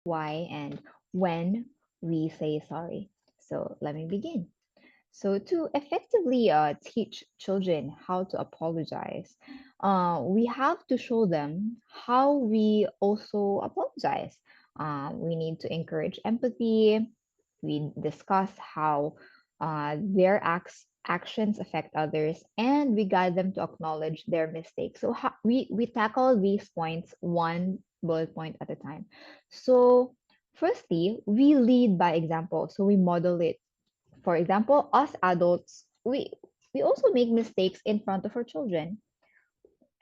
why, and when we say sorry. So let me begin. So, to effectively teach children how to apologize, we have to show them how we also apologize. We need to encourage empathy. We discuss how actions affect others, and we guide them to acknowledge their mistakes. So, we tackle these points one bullet point at a time. So, firstly, we lead by example. So, we model it. For example, us adults, we also make mistakes in front of our children.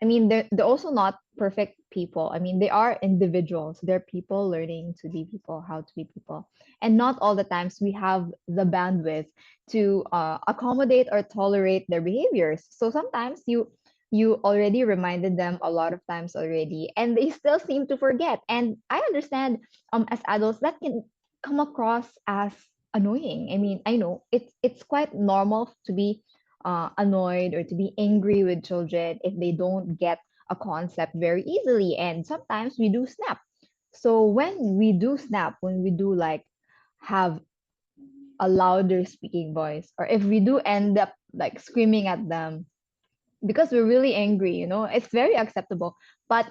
I mean, they're also not perfect people. I mean, they are individuals. They're people learning to be people, how to be people. And not all the times we have the bandwidth to accommodate or tolerate their behaviors. So sometimes you already reminded them a lot of times already, and they still seem to forget. And I understand, as adults, that can come across as annoying. I mean, I know it's quite normal to be annoyed or to be angry with children if they don't get a concept very easily. And sometimes we do snap. So when we do snap, when we do like have a louder speaking voice, or if we do end up like screaming at them because we're really angry, it's very acceptable. But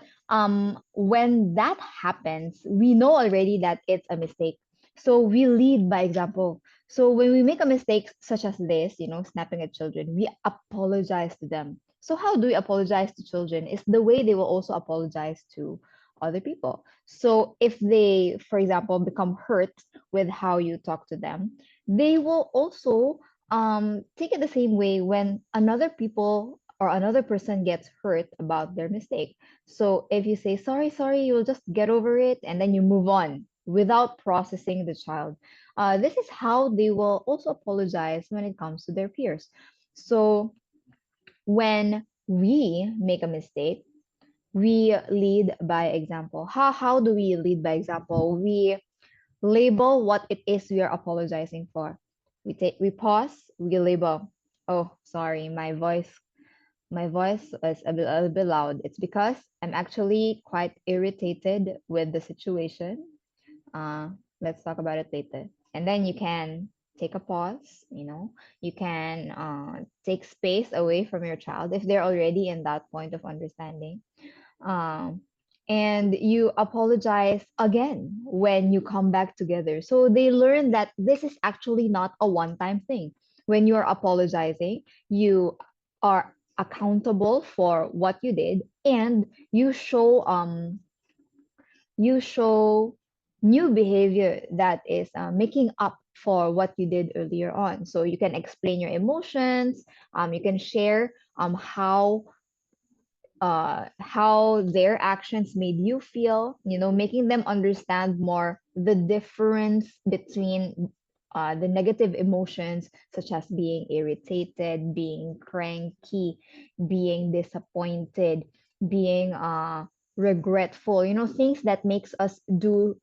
when that happens, we know already that it's a mistake. So we lead by example. So when we make a mistake such as this, snapping at children, we apologize to them. So how do we apologize to children? Is the way they will also apologize to other people. So if they, for example, become hurt with how you talk to them, they will also take it the same way when another people or another person gets hurt about their mistake. So if you say sorry, sorry, you'll just get over it and then you move on without processing the child. This is how they will also apologize when it comes to their peers. So when we make a mistake, we lead by example. How do we lead by example? We label what it is we are apologizing for. We pause, we label. Oh, sorry, my voice is a little bit loud. It's because I'm actually quite irritated with the situation. Uh, let's talk about it later. And then you can take a pause, you can take space away from your child if they're already in that point of understanding. Um, and you apologize again when you come back together. So they learn that this is actually not a one time thing. When you're apologizing, you are accountable for what you did, and you show new behavior that is making up for what you did earlier on. So you can explain your emotions, you can share how their actions made you feel, making them understand more the difference between the negative emotions, such as being irritated, being cranky, being disappointed, being regretful, things that makes us do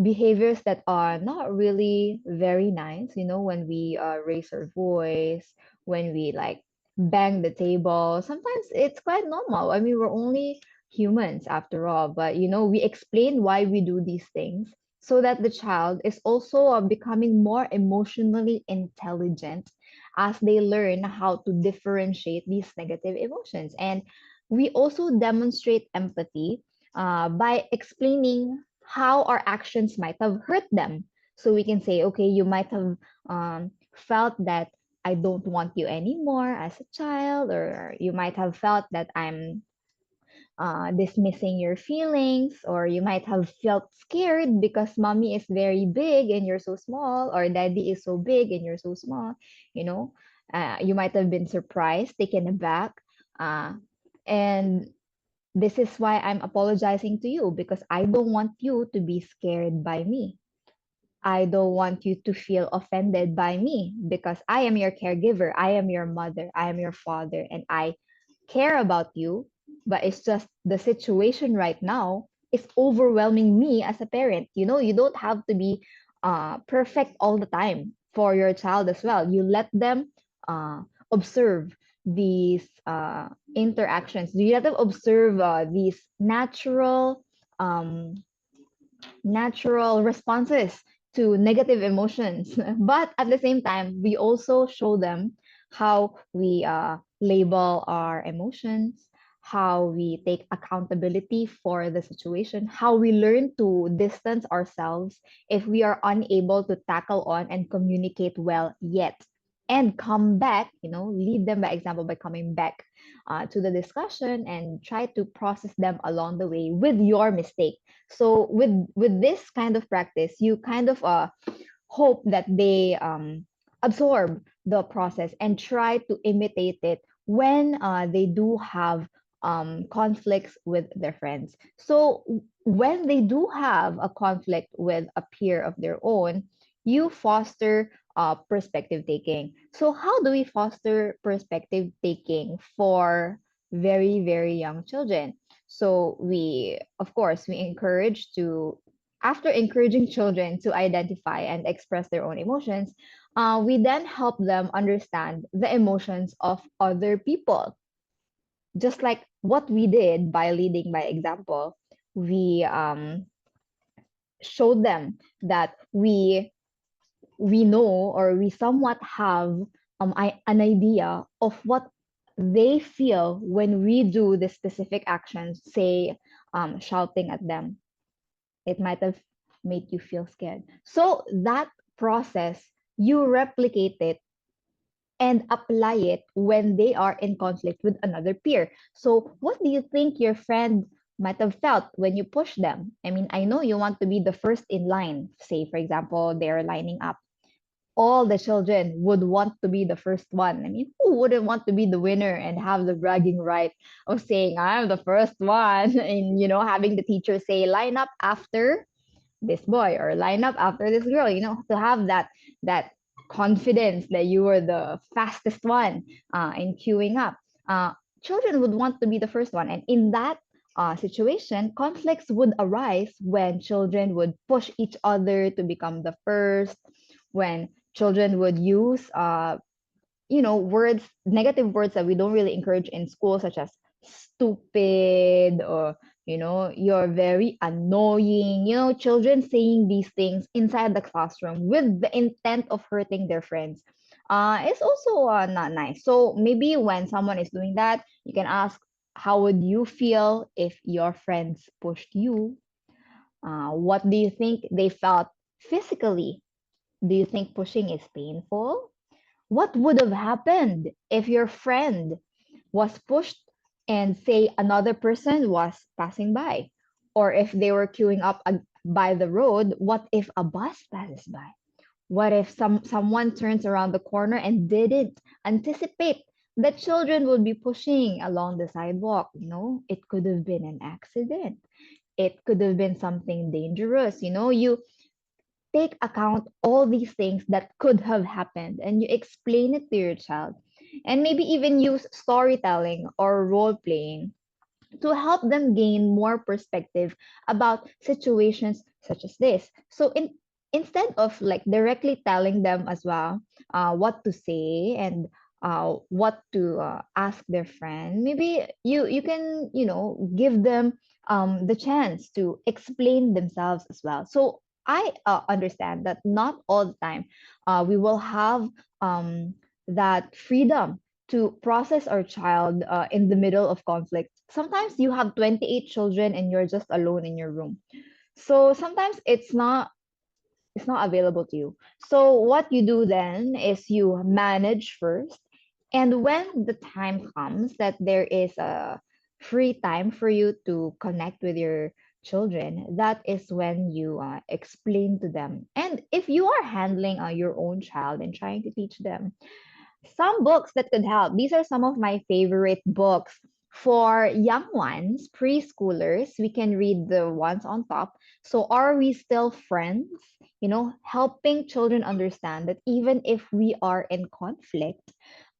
behaviors that are not really very nice, when we raise our voice, when we like bang the table. Sometimes it's quite normal. I mean, we're only humans after all, but we explain why we do these things so that the child is also becoming more emotionally intelligent as they learn how to differentiate these negative emotions. And we also demonstrate empathy by explaining how our actions might have hurt them. So we can say, okay, you might have felt that I don't want you anymore as a child, or you might have felt that I'm dismissing your feelings, or you might have felt scared because mommy is very big and you're so small, or daddy is so big and you're so small. You know, you might have been surprised, taken aback, uh, and this is why I'm apologizing to you because I don't want you to be scared by me. I don't want you to feel offended by me because I am your caregiver. I am your mother. I am your father. And I care about you. But it's just the situation right now is overwhelming me as a parent. You don't have to be perfect all the time for your child as well. You let them observe these interactions. You let them observe these natural. Um, natural responses to negative emotions. But at the same time, we also show them how we label our emotions, how we take accountability for the situation, how we learn to distance ourselves if we are unable to tackle on and communicate well yet. And come back, lead them by example by coming back to the discussion and try to process them along the way with your mistake. So with this kind of practice, you kind of hope that they absorb the process and try to imitate it when they do have conflicts with their friends. So when they do have a conflict with a peer of their own, you foster perspective taking. So how do we foster perspective taking for very, very young children? So of course, we encourage to, after encouraging children to identify and express their own emotions, we then help them understand the emotions of other people. Just like what we did by leading by example, we showed them that we know, or we somewhat have an idea of what they feel when we do the specific actions, say shouting at them. It might have made you feel scared. So that process, you replicate it and apply it when they are in conflict with another peer. So what do you think your friend might have felt when you push them? I mean, I know you want to be the first in line. Say, for example, they're lining up. All the children would want to be the first one. I mean, who wouldn't want to be the winner and have the bragging right of saying, I'm the first one? And, having the teacher say, line up after this boy or line up after this girl, to have that confidence that you were the fastest one in queuing up. uh, Children would want to be the first one, and in that situation, conflicts would arise when children would push each other to become the first, when children would use words, negative words that we don't really encourage in school, such as stupid, or you're very annoying. Children saying these things inside the classroom with the intent of hurting their friends is also not nice. So maybe when someone is doing that, you can ask, how would you feel if your friends pushed you? What do you think they felt physically? Do you think pushing is painful? What would have happened if your friend was pushed and say another person was passing by? Or if they were queuing up by the road, what if a bus passes by? What if someone turns around the corner and didn't anticipate that children would be pushing along the sidewalk? It could have been an accident. It could have been something dangerous. You take account all these things that could have happened and you explain it to your child, and maybe even use storytelling or role playing to help them gain more perspective about situations such as this. So instead of like directly telling them as well what to say and what to ask their friend, maybe you can give them the chance to explain themselves as well. So I understand that not all the time we will have that freedom to process our child in the middle of conflict. Sometimes you have 28 children and you're just alone in your room. So sometimes it's not available to you. So what you do then is you manage first, and when the time comes that there is a free time for you to connect with your children, that is when you explain to them. And if you are handling your own child and trying to teach them, some books that could help. These are some of my favorite books. For young ones, preschoolers, we can read the ones on top. So, Are We Still Friends? Helping children understand that even if we are in conflict,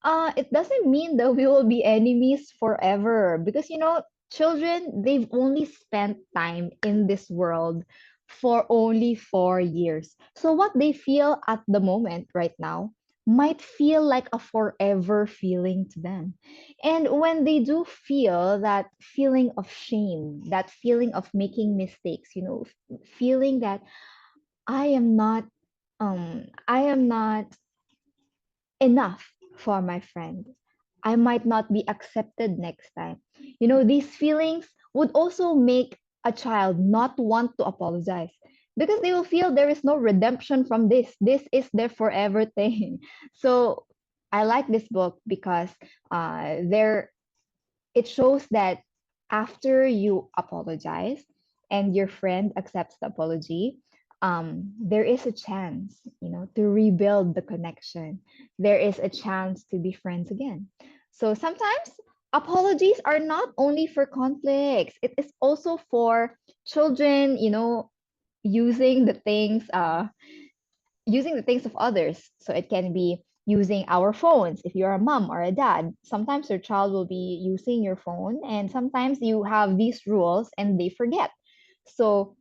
it doesn't mean that we will be enemies forever. Because, children, they've only spent time in this world for only 4 years. So, what they feel at the moment right now, might feel like a forever feeling to them. And when they do feel that feeling of shame, that feeling of making mistakes, feeling that I am not I am not enough for my friend. I might not be accepted next time. These feelings would also make a child not want to apologize because they will feel there is no redemption from this. This is their forever thing. So I like this book because there it shows that after you apologize and your friend accepts the apology, there is a chance, to rebuild the connection. There is a chance to be friends again. So sometimes apologies are not only for conflicts, it is also for children, using the things using the things of others. So it can be using our phones. If you're a mom or a dad, sometimes your child will be using your phone, and sometimes you have these rules and they forget. So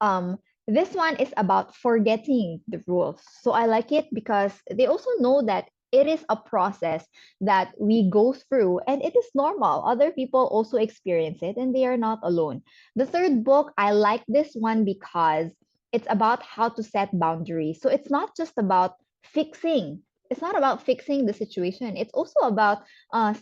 um, this one is about forgetting the rules. So I like it because they also know that it is a process that we go through and it is normal. Other people also experience it and they are not alone. The third book, I like this one because it's about how to set boundaries. So it's not just about fixing. It's not about fixing the situation. It's also about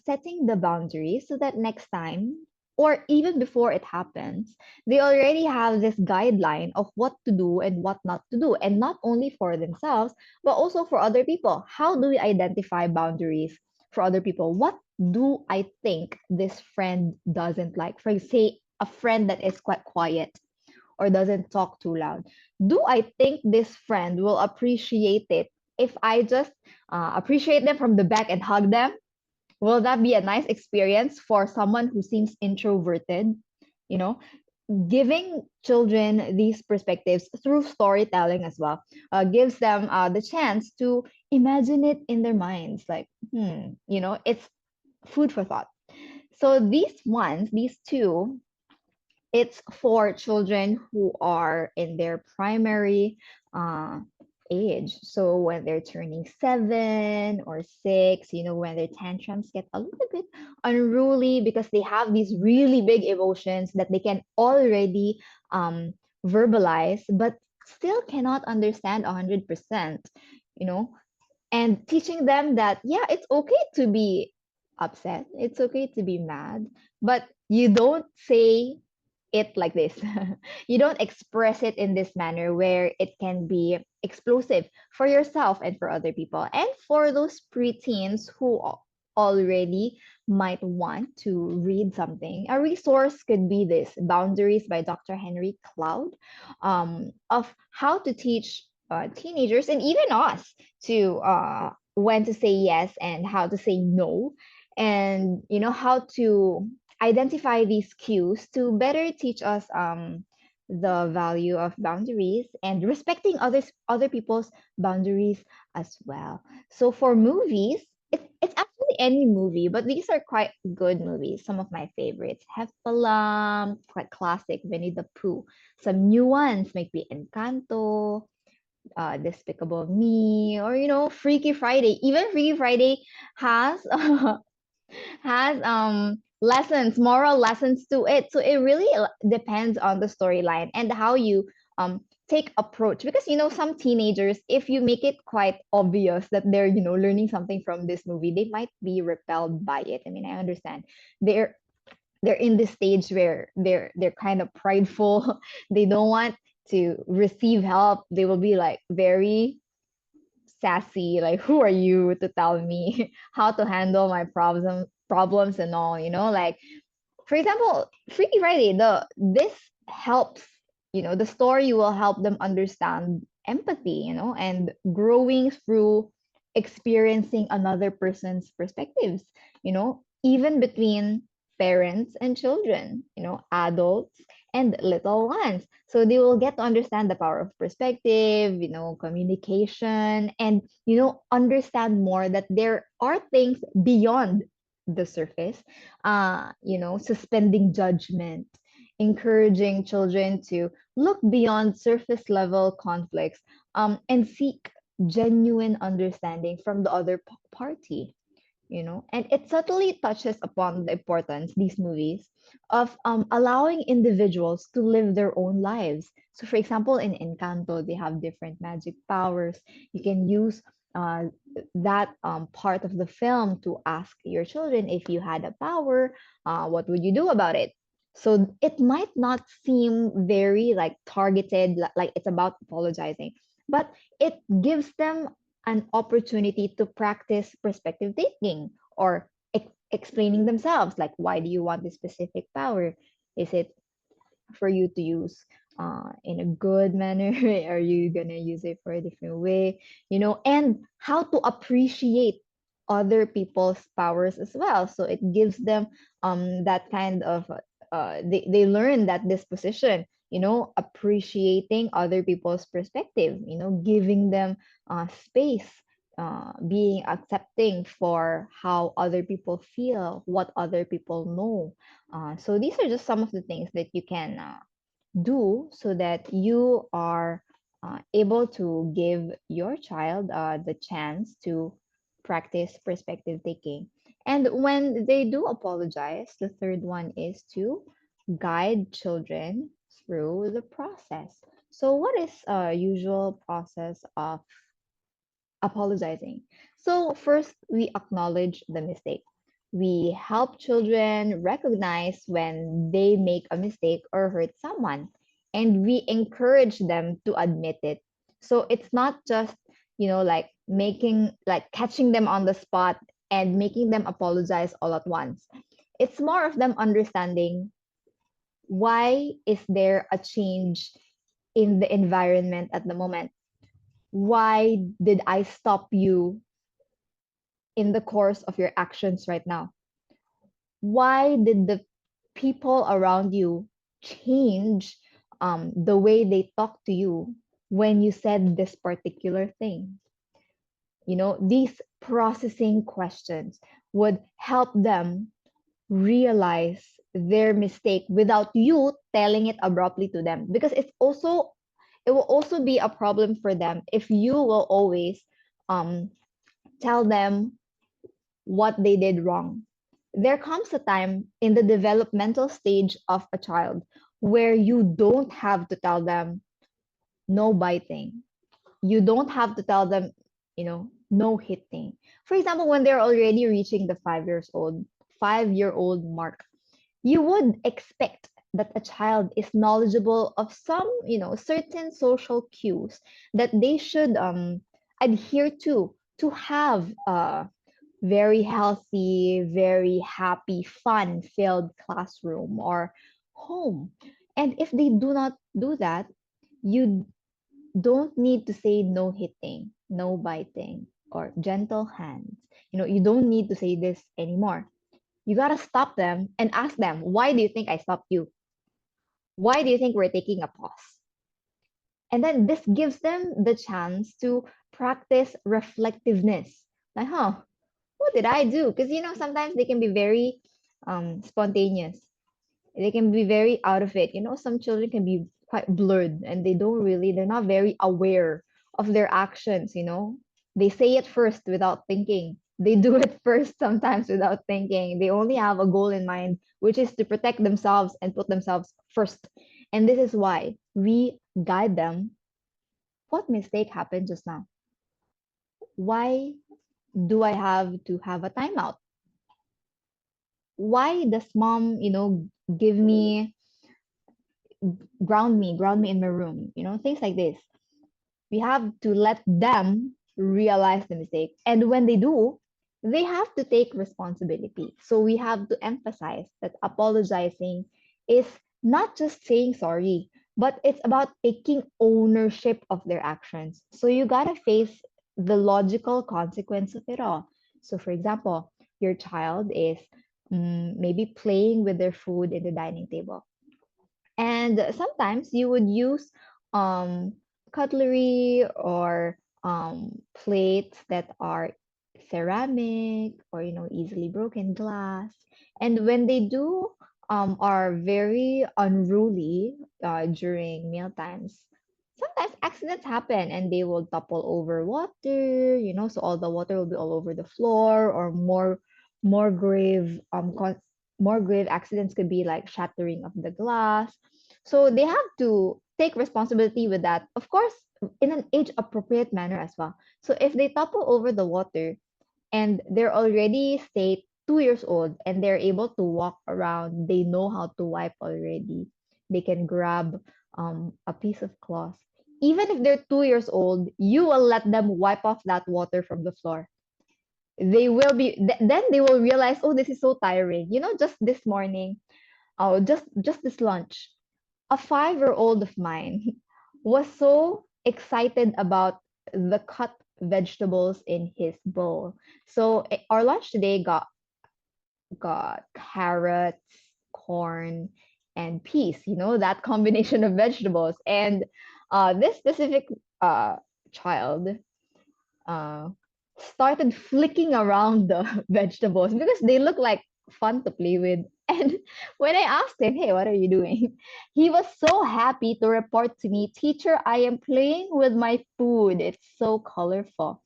setting the boundaries so that next time or even before it happens, they already have this guideline of what to do and what not to do, and not only for themselves but also for other people. How do we identify boundaries for other people? What do I think this friend doesn't like? For say a friend that is quite quiet or doesn't talk too loud, do I think this friend will appreciate it if I just appreciate them from the back and hug them? Will that be a nice experience for someone who seems introverted? You know, Giving children these perspectives through storytelling as well gives them the chance to imagine it in their minds. Like, it's food for thought. So these two, it's for children who are in their primary uh, age. So when they're turning 7 or 6, when their tantrums get a little bit unruly because they have these really big emotions that they can already verbalize, but still cannot understand 100%, you know, and teaching them that, yeah, it's okay to be upset, it's okay to be mad, but you don't say it like this. You don't express it in this manner where it can be explosive for yourself and for other people. And for those preteens who already might want to read something, a resource could be this Boundaries by Dr. Henry Cloud, of how to teach teenagers and even us to when to say yes and how to say no, and how to identify these cues to better teach us the value of boundaries and respecting other people's boundaries as well. So for movies, it's actually any movie, but these are quite good movies. Some of my favorites: Heffalump, quite classic, Winnie the Pooh. Some new ones might be Encanto, Despicable Me, or Freaky Friday. Even Freaky Friday has has lessons, moral lessons to it. So it really depends on the storyline and how you take approach, because some teenagers, if you make it quite obvious that they're learning something from this movie, they might be repelled by it. I mean, I understand they're they're in this stage where they're kind of prideful. They don't want to receive help. They will be like very sassy, like, who are you to tell me how to handle my problems and all, like, for example, Freaky Friday, the this helps, the story will help them understand empathy, and growing through experiencing another person's perspectives, even between parents and children, adults and little ones. So they will get to understand the power of perspective, communication, and, understand more that there are things beyond the surface, suspending judgment, encouraging children to look beyond surface level conflicts, and seek genuine understanding from the other party, and it subtly touches upon the importance, these movies, of allowing individuals to live their own lives. So for example, in Encanto, they have different magic powers. You can use uh, that part of the film to ask your children, if you had a power, what would you do about it? So it might not seem very like targeted, like it's about apologizing, but it gives them an opportunity to practice perspective taking, or explaining themselves, like, why do you want this specific power? Is it for you to use in a good manner? Are you gonna use it for a different way? And how to appreciate other people's powers as well. So it gives them that kind of they learn that disposition, appreciating other people's perspective, giving them space, being accepting for how other people feel, what other people know. So these are just some of the things that you can do, so that you are able to give your child the chance to practice perspective taking. And when they do apologize, the third one is to guide children through the process. So, what is a usual process of apologizing? So, first, we acknowledge the mistake. We help children recognize when they make a mistake or hurt someone, and we encourage them to admit it. So, it's not just, like like catching them on the spot and making them apologize all at once. It's more of them understanding, why is there a change in the environment at the moment? Why did I stop you in the course of your actions right now? Why did the people around you change the way they talk to you when you said this particular thing? These processing questions would help them realize their mistake without you telling it abruptly to them, because it will also be a problem for them if you will always um, tell them what they did wrong. There comes a time in the developmental stage of a child where you don't have to tell them no biting. You don't have to tell them, no hitting. For example, when they're already reaching the 5-year old mark, you would expect that a child is knowledgeable of some, certain social cues that they should adhere to have very healthy, very happy, fun filled classroom or home. And if they do not do that, you don't need to say no hitting, no biting, or gentle hands. You don't need to say this anymore. You got to stop them and ask them, why do you think I stopped you? Why do you think we're taking a pause? And then this gives them the chance to practice reflectiveness. Like, what did I do? Because sometimes they can be very spontaneous. They can be very out of it. Some children can be quite blurred, and they're not very aware of their actions. They say it first without thinking. They do it first sometimes without thinking. They only have a goal in mind, which is to protect themselves and put themselves first. And this is why we guide them. What mistake happened just now? Why do I have to have a timeout? Why does mom, give me ground me in my room, things like this. We have to let them realize the mistake. And when they do, they have to take responsibility. So we have to emphasize that apologizing is not just saying sorry, but it's about taking ownership of their actions. So you got to face the logical consequence of it all. So, for example, your child is maybe playing with their food in the dining table, and sometimes you would use um, cutlery or plates that are ceramic or easily broken glass. And when they do are very unruly during meal times, sometimes accidents happen and they will topple over water, so all the water will be all over the floor, or more grave more grave accidents could be like shattering of the glass. So they have to take responsibility with that, of course, in an age appropriate manner as well. So if they topple over the water and they're already, say, 2 years old, and they're able to walk around, they know how to wipe already. They can grab a piece of cloth. Even if they're 2 years old, you will let them wipe off that water from the floor. They will be then they will realize, oh, this is so tiring. Just this morning, oh, just this lunch, a 5-year-old of mine was so excited about the cut vegetables in his bowl. So our lunch today got carrots, corn, and peas. That combination of vegetables. And this specific child uh, started flicking around the vegetables because they look like fun to play with. And when I asked him, hey, what are you doing? He was so happy to report to me, teacher, I am playing with my food. It's so colorful.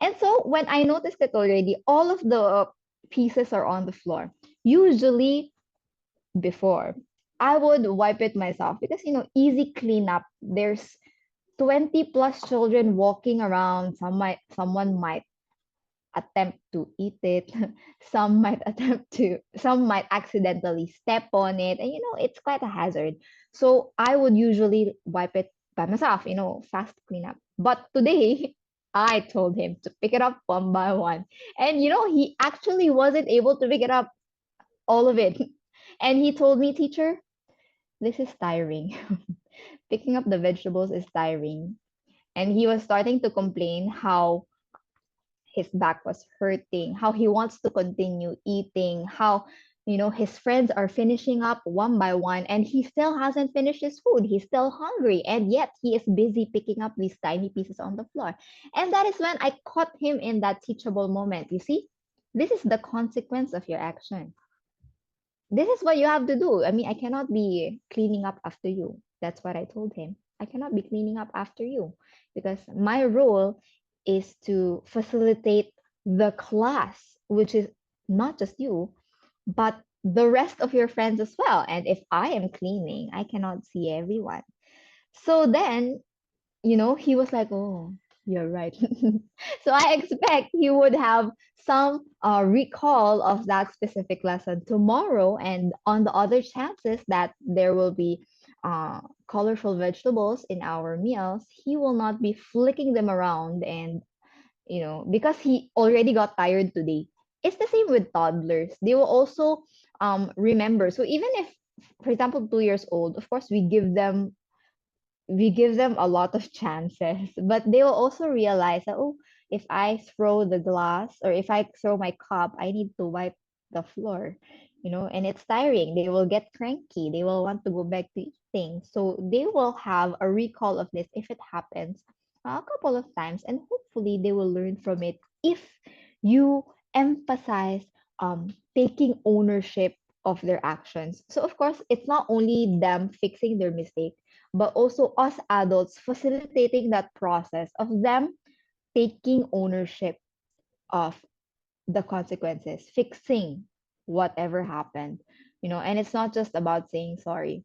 And so when I noticed it already, all of the pieces are on the floor. Usually before, I would wipe it myself because, easy cleanup. There's 20 plus children walking around. Someone might attempt to eat it. Some might accidentally step on it. And, it's quite a hazard. So I would usually wipe it by myself, fast cleanup. But today, I told him to pick it up one by one. And, he actually wasn't able to pick it up, all of it. And he told me, teacher, this is tiring. Picking up the vegetables is tiring. And he was starting to complain how his back was hurting, how he wants to continue eating, how his friends are finishing up one by one and he still hasn't finished his food. He's still hungry and yet he is busy picking up these tiny pieces on the floor. And that is when I caught him in that teachable moment. You see, this is the consequence of your action. This is what you have to do. I mean, I cannot be cleaning up after you. That's what I told him. I cannot be cleaning up after you because my role is to facilitate the class, which is not just you, but the rest of your friends as well. And if I am cleaning, I cannot see everyone. So then he was like, oh, you're right. So I expect he would have some recall of that specific lesson tomorrow. And on the other chances that there will be colorful vegetables in our meals, he will not be flicking them around. And, because he already got tired today. It's the same with toddlers. They will also remember. So even if, for example, 2 years old, of course, we give them a lot of chances, but they will also realize that, oh, if I throw the glass or if I throw my cup, I need to wipe the floor, and it's tiring. They will get cranky. They will want to go back to eating. So they will have a recall of this if it happens a couple of times, and hopefully they will learn from it if you emphasize taking ownership of their actions. So of course, it's not only them fixing their mistake, but also us adults facilitating that process of them taking ownership of the consequences, fixing whatever happened, and it's not just about saying sorry.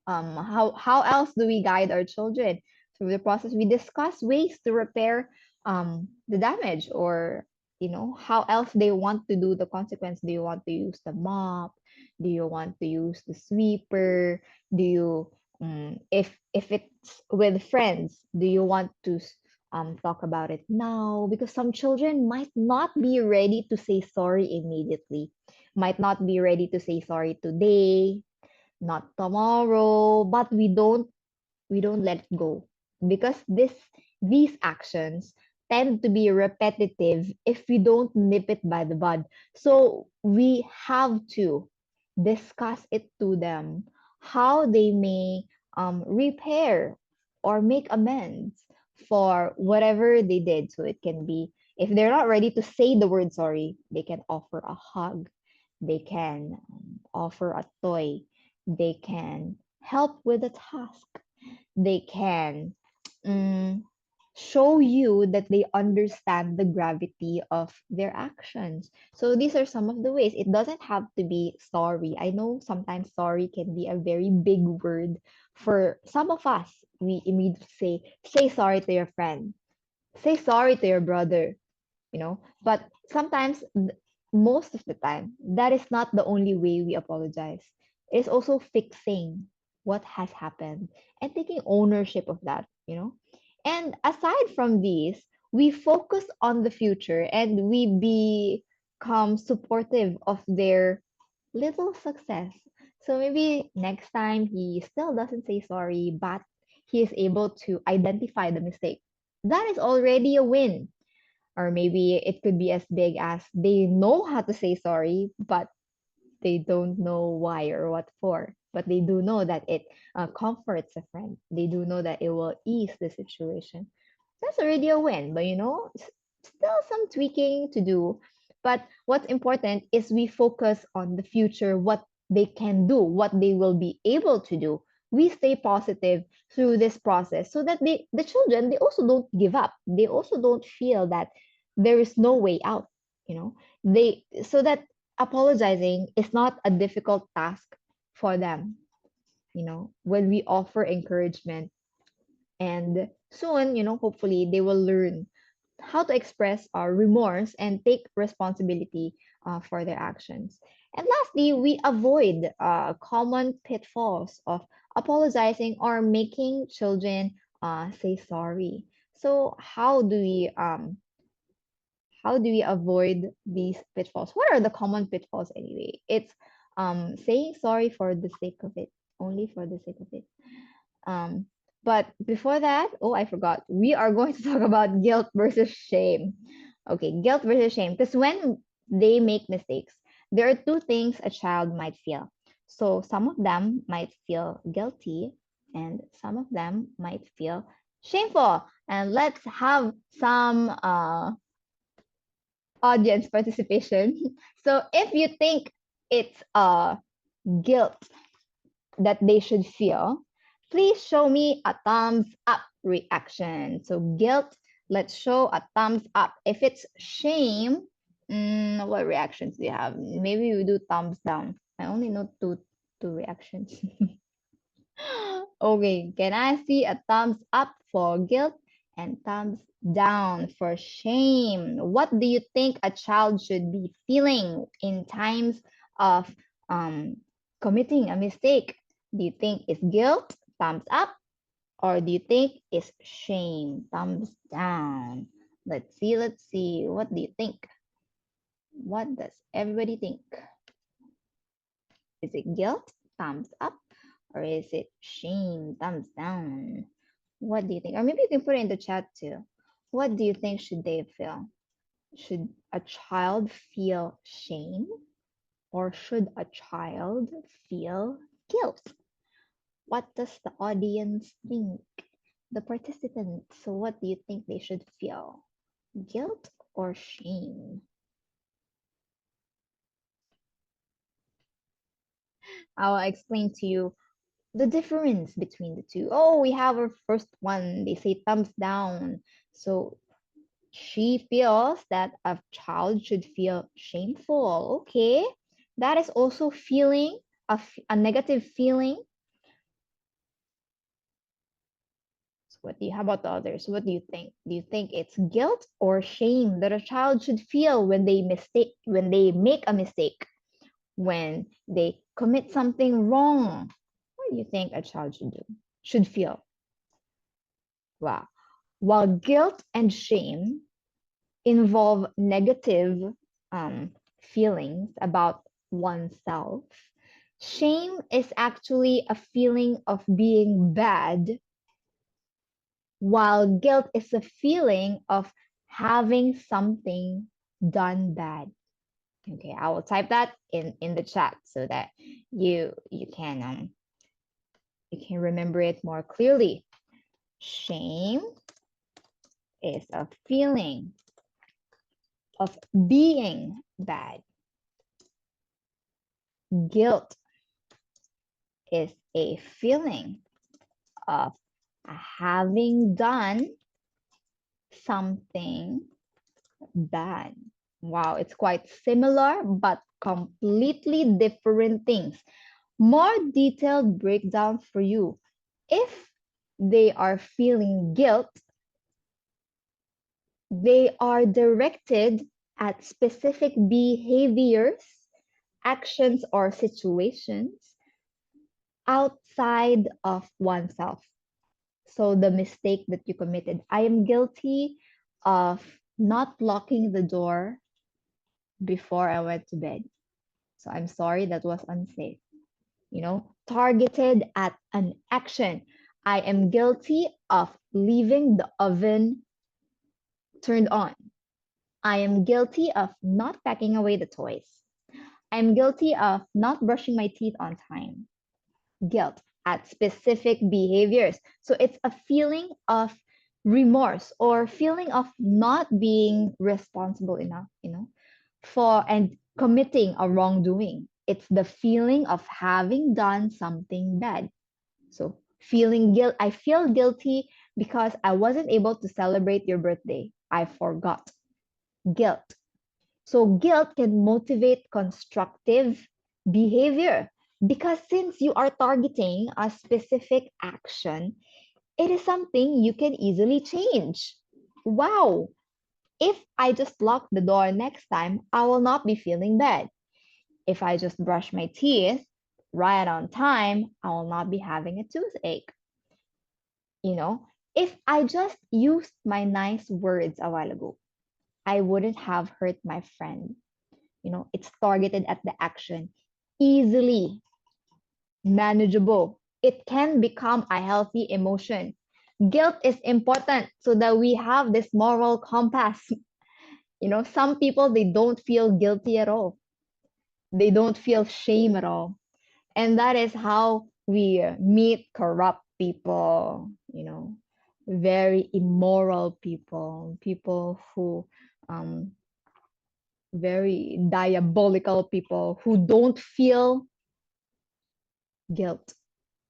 How else do we guide our children through the process? We discuss ways to repair the damage, or how else they want to do the consequence. Do you want to use the mop? Do you want to use the sweeper? Do you if it's with friends, do you want to talk about it now? Because some children might not be ready to say sorry immediately, might not be ready to say sorry today, not tomorrow, but we don't let go because these actions tend to be repetitive if we don't nip it by the bud. So we have to discuss it to them how they may repair or make amends for whatever they did. So it can be, if they're not ready to say the word sorry, they can offer a hug, they can offer a toy, they can help with a task. They can mm, show you that they understand the gravity of their actions. So these are some of the ways. It doesn't have to be sorry. I know sometimes sorry can be a very big word for some of us. We immediately say sorry to your friend, say sorry to your brother, but sometimes, most of the time, that is not the only way we apologize. It's also fixing what has happened and taking ownership of that. And aside from these, we focus on the future and we become supportive of their little success. So maybe next time he still doesn't say sorry, but he is able to identify the mistake. That is already a win. Or maybe it could be as big as they know how to say sorry, but they don't know why or what for. But they do know that it comforts a friend. They do know that it will ease the situation. That's already a win. But still some tweaking to do. But what's important is we focus on the future, what they can do, what they will be able to do. We stay positive through this process so that the children, they also don't give up. They also don't feel that there is no way out. They so that apologizing is not a difficult task for them. When we offer encouragement, and soon, hopefully they will learn how to express our remorse and take responsibility for their actions. And lastly, we avoid common pitfalls of apologizing or making children say sorry. So how do we avoid these pitfalls? What are the common pitfalls anyway? It's saying sorry for the sake of it, only for the sake of it. Um, but before that, oh, I forgot. We are going to talk about guilt versus shame. Okay, guilt versus shame. Because when they make mistakes, there are two things a child might feel. So some of them might feel guilty, and some of them might feel shameful. And let's have some audience participation. So if you think it's guilt that they should feel, please show me a thumbs up reaction. So guilt, let's show a thumbs up. If it's shame, what reactions do you have? Maybe we do thumbs down. I only know two reactions. Okay, can I see a thumbs up for guilt and thumbs down for shame? What do you think a child should be feeling in times of um, committing a mistake? Do you think it's guilt, thumbs up, or do you think it's shame, thumbs down? Let's see, let's see. What do you think? What does everybody think? Is it guilt, thumbs up, or is it shame, thumbs down? What do you think? Or maybe you can put it in the chat too. What do you think should they feel? Should a child feel shame, or should a child feel guilt? What does the audience think? The participants, so what do you think they should feel? Guilt or shame? I'll explain to you the difference between the two. Oh, we have our first one. They say thumbs down. So she feels that a child should feel shameful. Okay. That is also feeling a negative feeling. So how about the others? What do you think? Do you think it's guilt or shame that a child should feel when they make a mistake, when they commit something wrong? What do you think a child should feel? Wow. While guilt and shame involve negative feelings about oneself, shame is actually a feeling of being bad, while guilt is a feeling of having something done bad. Okay, I will type that in the chat so that you can remember it more clearly. Shame is a feeling of being bad. Guilt is a feeling of having done something bad. Wow, it's quite similar but completely different things. More detailed breakdown for you. If they are feeling guilt, they are directed at specific behaviors, actions, or situations outside of oneself. So the mistake that you committed, I am guilty of not locking the door before I went to bed. So I'm sorry, that was unsafe. Targeted at an action. I am guilty of leaving the oven turned on. I am guilty of not packing away the toys. I'm guilty of not brushing my teeth on time. Guilt at specific behaviors. So it's a feeling of remorse or feeling of not being responsible enough, for and committing a wrongdoing. It's the feeling of having done something bad. So feeling guilt, I feel guilty because I wasn't able to celebrate your birthday. I forgot. Guilt. So guilt can motivate constructive behavior because since you are targeting a specific action, it is something you can easily change. Wow. If I just lock the door next time, I will not be feeling bad. If I just brush my teeth right on time, I will not be having a toothache. If I just used my nice words a while ago, I wouldn't have hurt my friend. It's targeted at the action, easily manageable. It can become a healthy emotion. Guilt is important so that we have this moral compass. Some people, they don't feel guilty at all. They don't feel shame at all. And that is how we meet corrupt people, very immoral people, people who very diabolical people who don't feel guilt.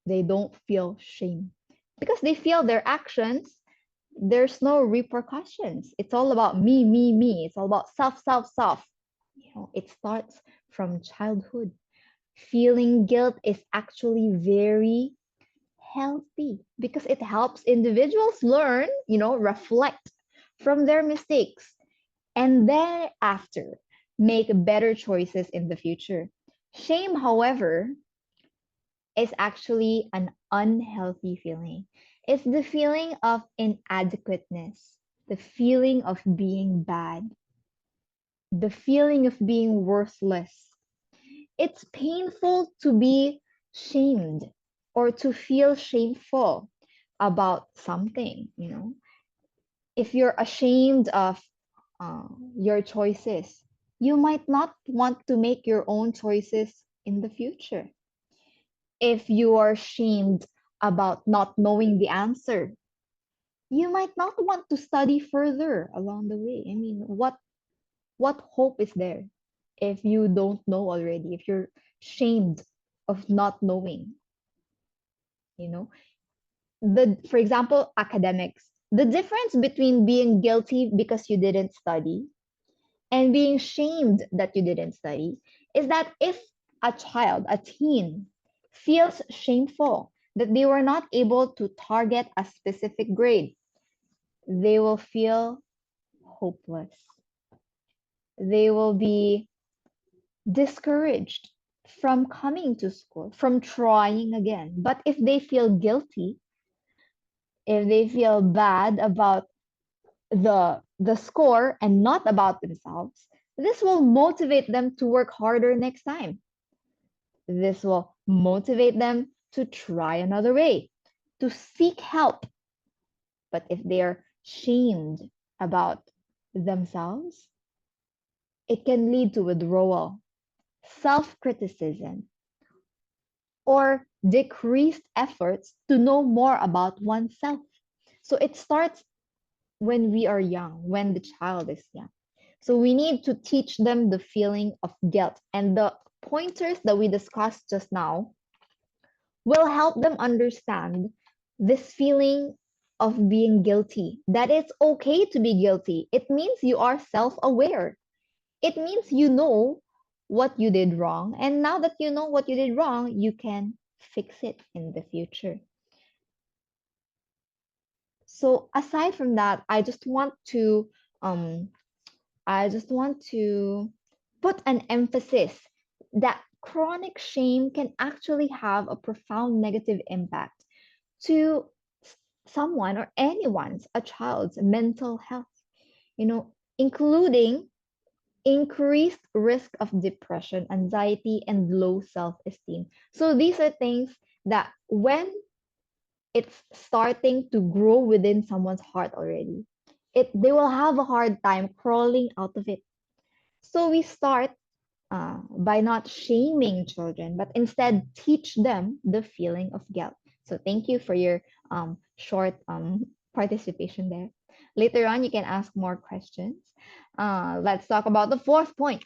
They don't feel shame because they feel their actions, there's no repercussions. It's all about me, me, me. It's all about self, self, self. It starts from childhood. Feeling guilt is actually very healthy because it helps individuals learn, reflect from their mistakes and thereafter make better choices in the future. Shame, however, is actually an unhealthy feeling. It's the feeling of inadequateness, the feeling of being bad, the feeling of being worthless. It's painful to be shamed or to feel shameful about something, If you're ashamed of your choices, you might not want to make your own choices in the future. If you are shamed about not knowing the answer, you might not want to study further along the way. I mean, what hope is there if you don't know already, if you're shamed of not knowing, you know? For example, academics. The difference between being guilty because you didn't study and being shamed that you didn't study is that if a child, a teen, feels shameful that they were not able to target a specific grade, they will feel hopeless. They will be discouraged from coming to school, from trying again. But if they feel guilty, if they feel bad about the score and not about themselves, this will motivate them to work harder next time. This will motivate them to try another way, to seek help. But if they're shamed about themselves, it can lead to withdrawal, self-criticism, or decreased efforts to know more about oneself. So it starts when we are young, when the child is young. So we need to teach them the feeling of guilt. And the pointers that we discussed just now will help them understand this feeling of being guilty, that it's okay to be guilty. It means you are self aware. It means you know what you did wrong. And now that you know what you did wrong, you can fix it in the future. So aside from that, um I just want to put an emphasis that chronic shame can actually have a profound negative impact to someone or anyone's, a child's mental health, including increased risk of depression, anxiety, and low self-esteem. So these are things that when it's starting to grow within someone's heart already, they will have a hard time crawling out of it. So we start by not shaming children, but instead teach them the feeling of guilt. So thank you for your short participation there. Later on, you can ask more questions. Let's talk about the fourth point,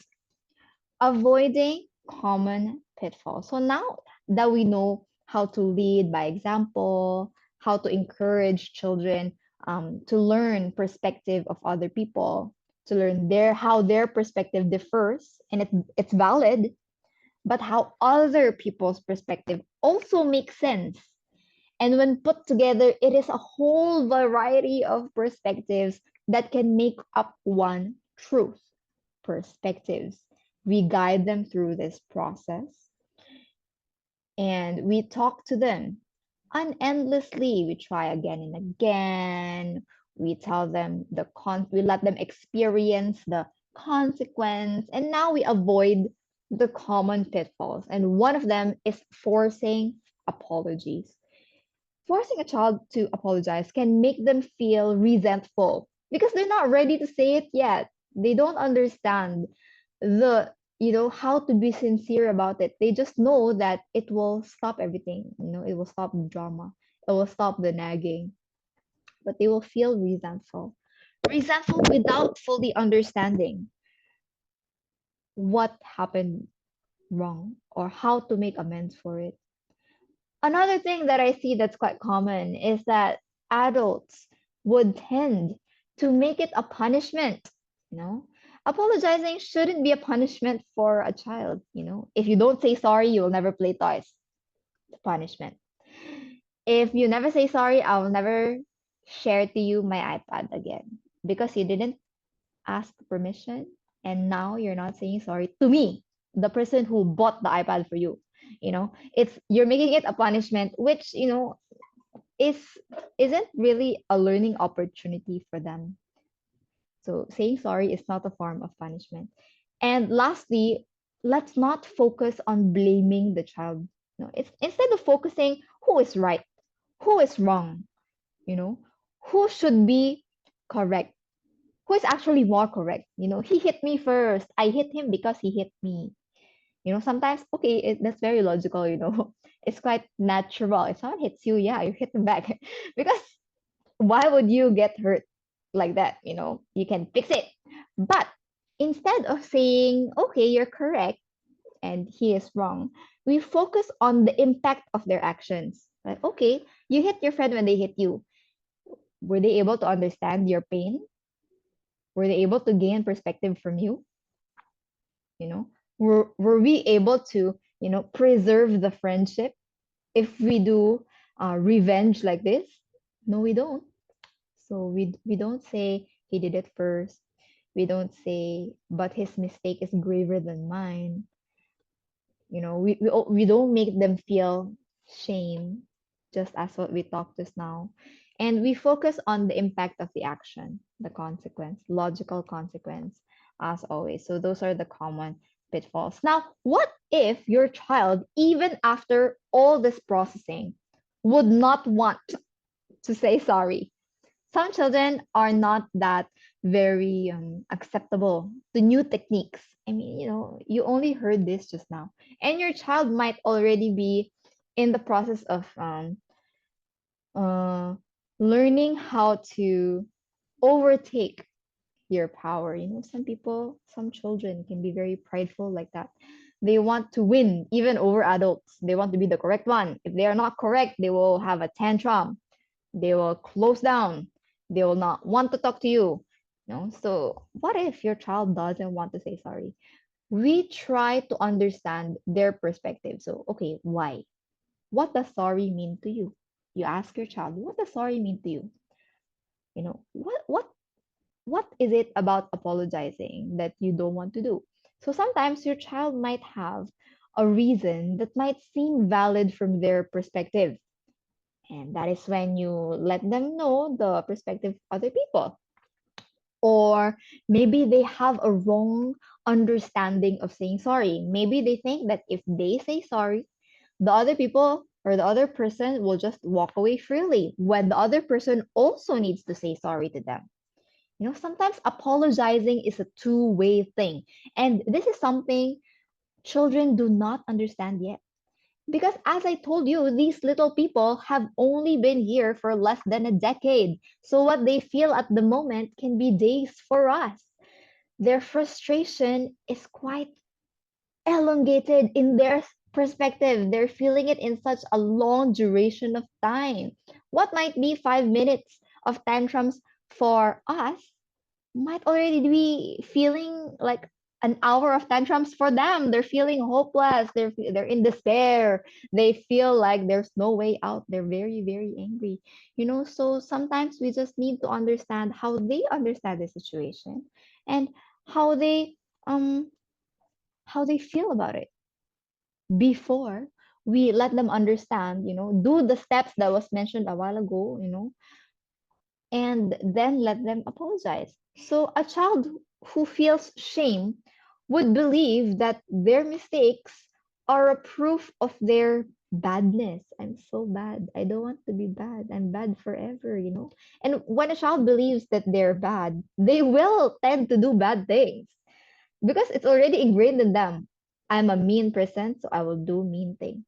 avoiding common pitfalls. So now that we know how to lead by example, how to encourage children to learn perspective of other people, to learn how their perspective differs, and it's valid, but how other people's perspective also makes sense. And when put together, it is a whole variety of perspectives that can make up one truth. Perspectives. We guide them through this process and we talk to them unendlessly. We try again and again. We tell them we let them experience the consequence, and now we avoid the common pitfalls. And one of them is forcing apologies. Forcing a child to apologize can make them feel resentful because they're not ready to say it yet. They don't understand how to be sincere about it. They just know that it will stop everything. It will stop the drama. It will stop the nagging. But they will feel resentful. Resentful without fully understanding what happened wrong or how to make amends for it. Another thing that I see that's quite common is that adults would tend to make it a punishment. You know, apologizing shouldn't be a punishment for a child. If you don't say sorry, you will never play toys. It's punishment. If you never say sorry, I will never share to you my iPad again because you didn't ask permission and now you're not saying sorry to me, the person who bought the iPad for you. It's you're making it a punishment, which is isn't really a learning opportunity for them. So saying sorry is not a form of punishment. And lastly, let's not focus on blaming the child. It's instead of focusing who is right, who is wrong, you know who should be correct, who is actually more correct. He hit me first, I hit him because he hit me. Sometimes, okay, that's very logical. It's quite natural. If someone hits you, yeah, you hit them back. Because why would you get hurt like that? You can fix it. But instead of saying, okay, you're correct and he is wrong, we focus on the impact of their actions. Like, okay, you hit your friend when they hit you. Were they able to understand your pain? Were they able to gain perspective from you? you know were we able to preserve the friendship if we do revenge like this? No, we don't. So we don't say he did it first. We don't say but his mistake is graver than mine. We don't make them feel shame, just as what we talked just now. And we focus on the impact of the action, the consequence, logical consequence, as always. So those are the common pitfalls. Now, what if your child, even after all this processing, would not want to say sorry? Some children are not that very acceptable to new techniques. I mean, you only heard this just now, and your child might already be in the process of uh, learning how to overtake your power. Some children can be very prideful like that. They want to win even over adults. They want to be the correct one. If they are not correct, they will have a tantrum. They will close down. They will not want to talk to you. So what if your child doesn't want to say sorry? We try to understand their perspective. So, okay, why? What does sorry mean to you? You ask your child, what does sorry mean to you? What is it about apologizing that you don't want to do? So sometimes your child might have a reason that might seem valid from their perspective. And that is when you let them know the perspective of other people. Or maybe they have a wrong understanding of saying sorry. Maybe they think that if they say sorry, the other people or the other person will just walk away freely when the other person also needs to say sorry to them. Sometimes apologizing is a two-way thing. And this is something children do not understand yet. Because as I told you, these little people have only been here for less than a decade. So what they feel at the moment can be days for us. Their frustration is quite elongated in their perspective. They're feeling it in such a long duration of time. What might be 5 minutes of tantrums for us might already be feeling like an hour of tantrums for them. They're feeling hopeless. They're in despair. They feel like there's no way out. They're very, very angry. So sometimes we just need to understand how they understand the situation and how they um how they feel about it before we let them understand, do the steps that was mentioned a while ago, and then let them apologize. So a child who feels shame would believe that their mistakes are a proof of their badness. I'm so bad. I don't want to be bad. I'm bad forever. And when a child believes that they're bad, they will tend to do bad things because it's already ingrained in them. I'm a mean person, so I will do mean things.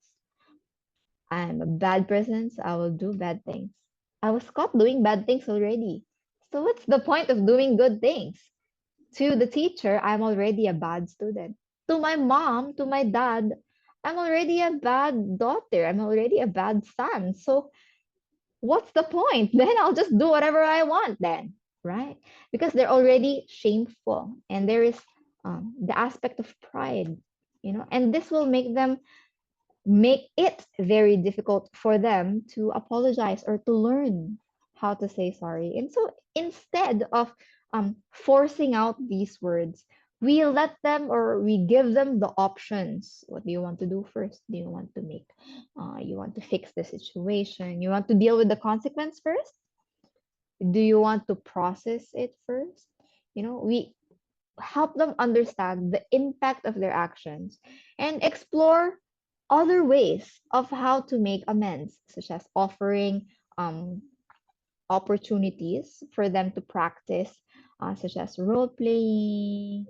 I'm a bad person, so I will do bad things. I was caught doing bad things already. So what's the point of doing good things? To the teacher, I'm already a bad student. To my mom, to my dad, I'm already a bad daughter. I'm already a bad son. So what's the point? Then I'll just do whatever I want then, right? Because they're already shameful. And there is the aspect of pride, and this will make it very difficult for them to apologize or to learn how to say sorry. And so instead of forcing out these words, we let them or we give them the options. What do you want to do first? Do you want to you want to fix the situation? You want to deal with the consequence first? Do you want to process it first? We help them understand the impact of their actions and explore other ways of how to make amends, such as offering um, opportunities for them to practice, such as role playing,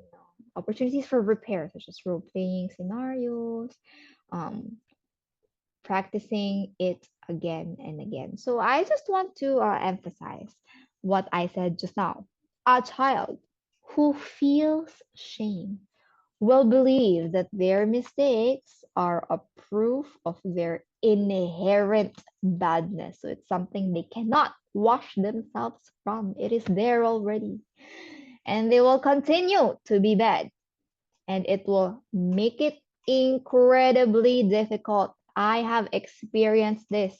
opportunities for repair, such as role playing scenarios, um, practicing it again and again. So I just want to emphasize what I said just now. A child who feels shame will believe that their mistakes are a proof of their inherent badness. So it's something they cannot wash themselves from. It is there already. And they will continue to be bad. And it will make it incredibly difficult. I have experienced this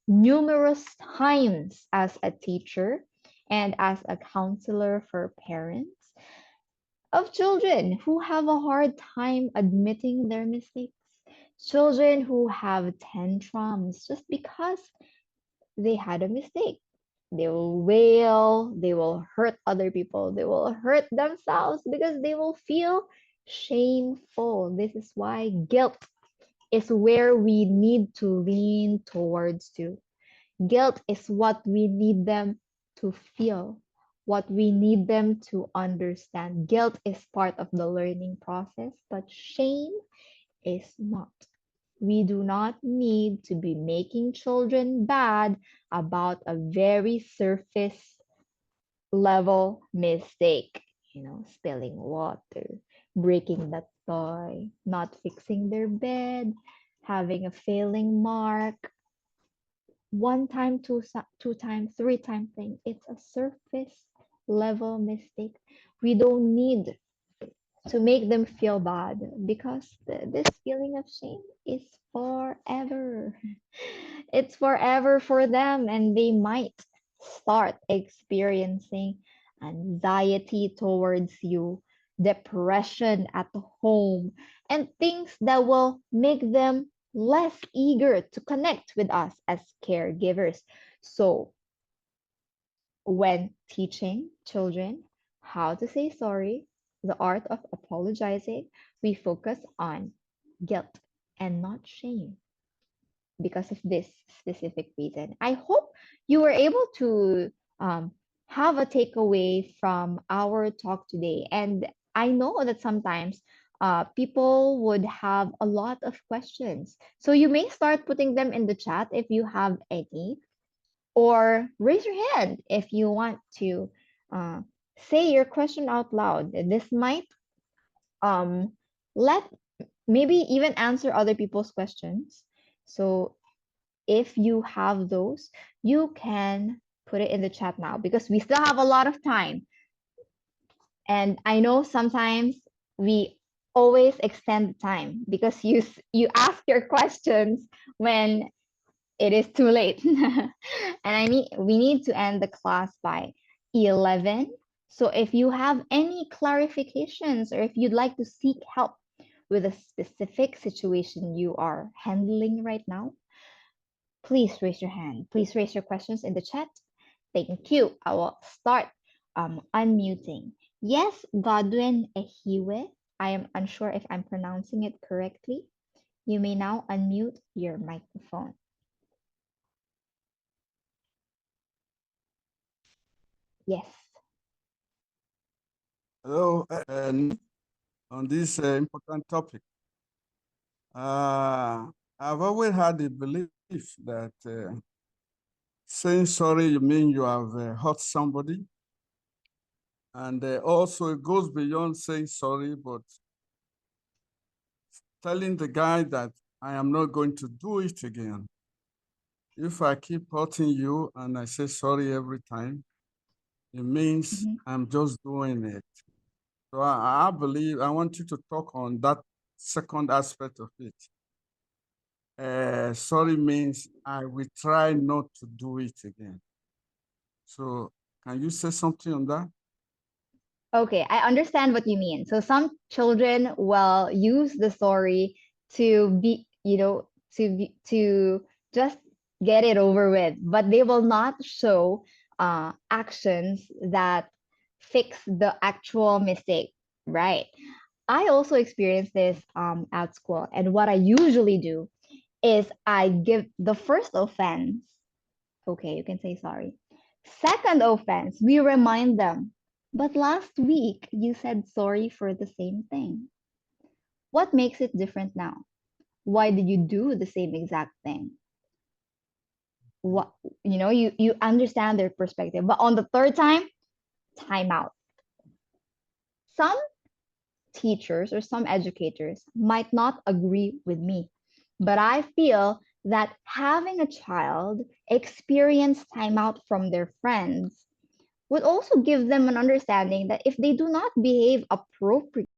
numerous times as a teacher and as a counselor for parents of children who have a hard time admitting their mistakes, children who have tantrums just because they had a mistake. They will wail, they will hurt other people, they will hurt themselves because they will feel shameful. This is why guilt is where we need to lean towards to. Guilt is what we need them to feel, what we need them to understand. Guilt is part of the learning process, but shame is not. We do not need to be making children bad about a very surface level mistake. spilling water, breaking that toy, not fixing their bed, having a failing mark, one time, two time, three time thing. It's a surface level mistake. We don't need to make them feel bad because this feeling of shame is forever. It's forever for them, and they might start experiencing anxiety towards you, depression at home, and things that will make them less eager to connect with us as caregivers. So, when teaching children how to say sorry, the art of apologizing, we focus on guilt and not shame because of this specific reason. I hope you were able to um, have a takeaway from our talk today. And I know that sometimes people would have a lot of questions. So you may start putting them in the chat if you have any, or raise your hand if you want to uh, say your question out loud. This might um, let maybe even answer other people's questions. So if you have those, you can put it in the chat now because we still have a lot of time. And I know sometimes we always extend the time because you ask your questions when it is too late. And we need to end the class by 11. So if you have any clarifications or if you'd like to seek help with a specific situation you are handling right now, please raise your hand. Please raise your questions in the chat. Thank you. I will start unmuting. Yes, Godwin Ehiwe. I am unsure if I'm pronouncing it correctly. You may now unmute your microphone. Yes. Hello, on this important topic. I've always had the belief that saying sorry, you mean you have hurt somebody. And also it goes beyond saying sorry, but telling the guy that I am not going to do it again. If I keep hurting you and I say sorry every time, it means Mm-hmm. I'm just doing it. So I believe I want you to talk on that second aspect of it. Sorry means I will try not to do it again. So can you say something on that? Okay, I understand what you mean. So some children will use the story to be, to just get it over with, but they will not show actions that fix the actual mistake, right? I also experienced this at school, and what I usually do is I give the first offense. Okay, you can say sorry. Second offense, we remind them. But last week, you said sorry for the same thing. What makes it different now? Why did you do the same exact thing? What you understand their perspective. But on the third time out. Some teachers or some educators might not agree with me, but I feel that having a child experience timeout from their friends would also give them an understanding that if they do not behave appropriately,